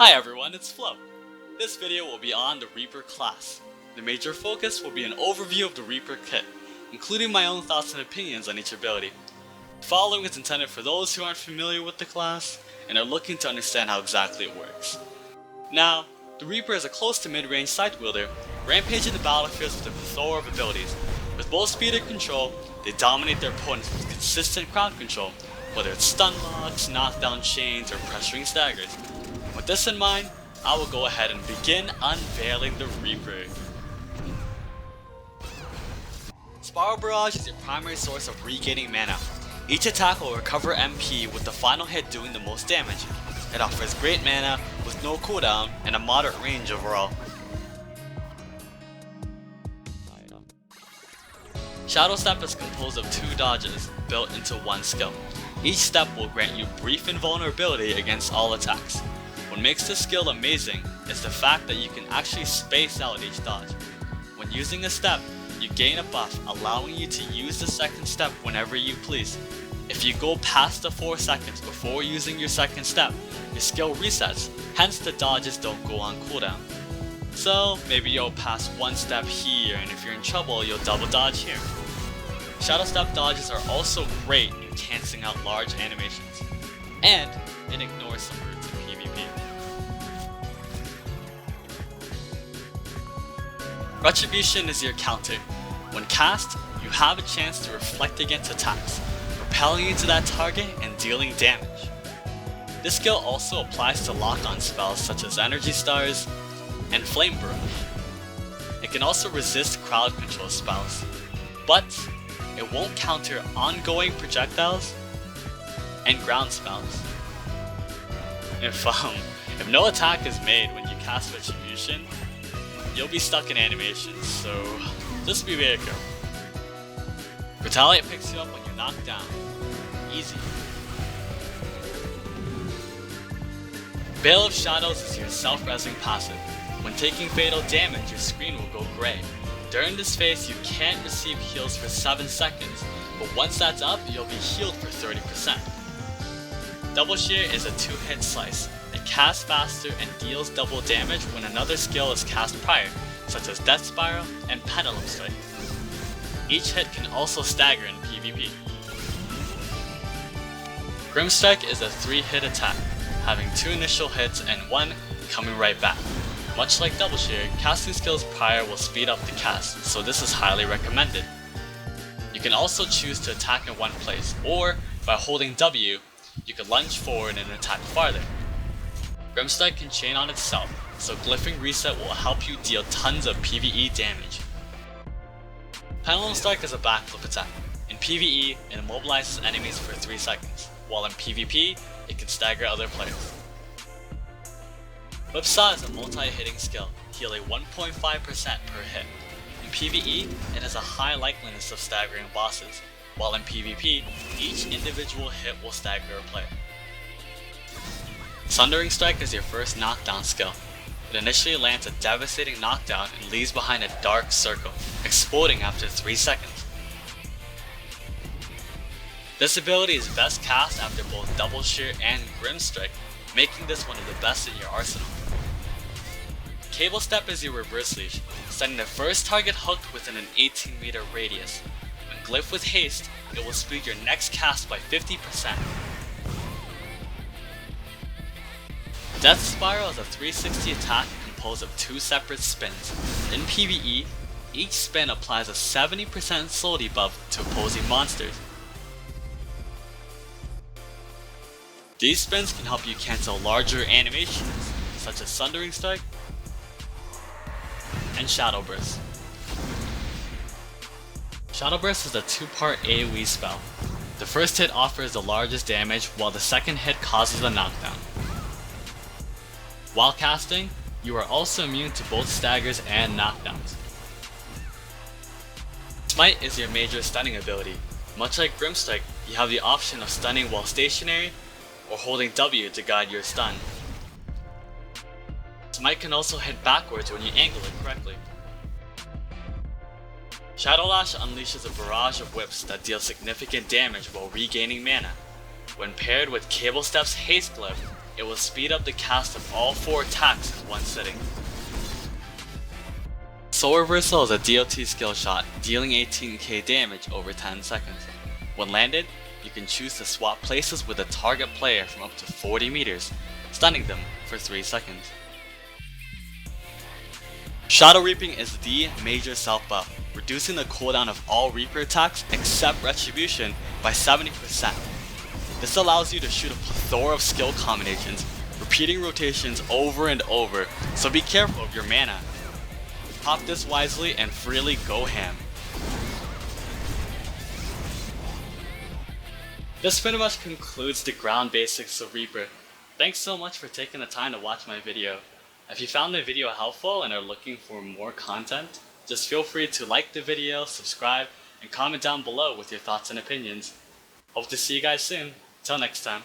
Hi everyone, it's Flo. This video will be on the Reaper class. The major focus will be an overview of the Reaper kit, including my own thoughts and opinions on each ability. The following is intended for those who aren't familiar with the class and are looking to understand how exactly it works. Now, the Reaper is a close to mid-range scythe wielder, rampaging the battlefields with a plethora of abilities. With both speed and control, they dominate their opponents with consistent crowd control, whether it's stun locks, knockdown chains, or pressuring staggers. With this in mind, I will go ahead and begin unveiling the Reaper. Spiral Barrage is your primary source of regaining mana. Each attack will recover MP with the final hit doing the most damage. It offers great mana with no cooldown and a moderate range overall. Shadow Step is composed of 2 dodges built into one skill. Each step will grant you brief invulnerability against all attacks. What makes this skill amazing is the fact that you can actually space out each dodge. When using a step, you gain a buff allowing you to use the second step whenever you please. If you go past the 4 seconds before using your second step, your skill resets, hence the dodges don't go on cooldown. So maybe you'll pass 1 step here, and if you're in trouble you'll double dodge here. Shadow Step dodges are also great in cancelling out large animations, and it ignores some routes in PvP. Retribution is your counter. When cast, you have a chance to reflect against attacks, repelling into that target and dealing damage. This skill also applies to lock-on spells such as Energy Stars and Flame Barrage. It can also resist crowd control spells, but it won't counter ongoing projectiles and ground spells. If no attack is made when you cast Retribution, you'll be stuck in animations, so just be very careful. Retaliate picks you up when you're knocked down. Easy. Veil of Shadows is your self-resing passive. When taking fatal damage, your screen will go gray. During this phase, you can't receive heals for 7 seconds, but once that's up, you'll be healed for 30%. Double Shear is a 2-hit slice. It casts faster and deals double damage when another skill is cast prior, such as Death Spiral and Pendulum Strike. Each hit can also stagger in PvP. Grim Strike is a 3-hit attack, having 2 initial hits and 1 coming right back. Much like Double Shear, casting skills prior will speed up the cast, so this is highly recommended. You can also choose to attack in one place, or by holding W, you can lunge forward and attack farther. Grimstrike can chain on itself, so Glyphing Reset will help you deal tons of PvE damage. Pendulum Strike is a backflip attack. In PvE, it immobilizes enemies for 3 seconds, while in PvP, it can stagger other players. Whipsaw is a multi-hitting skill, healing 1.5% per hit. In PvE, it has a high likeliness of staggering bosses, while in PvP, each individual hit will stagger a player. Sundering Strike is your first knockdown skill. It initially lands a devastating knockdown and leaves behind a dark circle, exploding after 3 seconds. This ability is best cast after both Double Shear and Grim Strike, making this one of the best in your arsenal. Cable Step is your reverse leash, sending the first target hooked within an 18-meter radius. When glyphed with haste, it will speed your next cast by 50%. Death Spiral is a 360 attack composed of 2 separate spins. In PvE, each spin applies a 70% soul debuff to opposing monsters. These spins can help you cancel larger animations, such as Sundering Strike and Shuttle Burst. Shuttle Burst is a 2-part AoE spell. The first hit offers the largest damage, while the second hit causes a knockdown. While casting, you are also immune to both staggers and knockdowns. Smite is your major stunning ability. Much like Grimstrike, you have the option of stunning while stationary, or holding W to guide your stun. Smite can also hit backwards when you angle it correctly. Shadow Lash unleashes a barrage of whips that deal significant damage while regaining mana. When paired with Cable Step's Haste Glyph, it will speed up the cast of all 4 attacks in one sitting. Soul Reversal is a DOT skill shot, dealing 18k damage over 10 seconds. When landed, you can choose to swap places with a target player from up to 40 meters, stunning them for 3 seconds. Shadow Reaping is the major self buff, reducing the cooldown of all Reaper attacks except Retribution by 70%. This allows you to shoot a plethora of skill combinations, repeating rotations over and over, so be careful of your mana. Pop this wisely and freely go ham. This pretty much concludes the ground basics of Reaper. Thanks so much for taking the time to watch my video. If you found the video helpful and are looking for more content, just feel free to like the video, subscribe, and comment down below with your thoughts and opinions. Hope to see you guys soon. Till next time.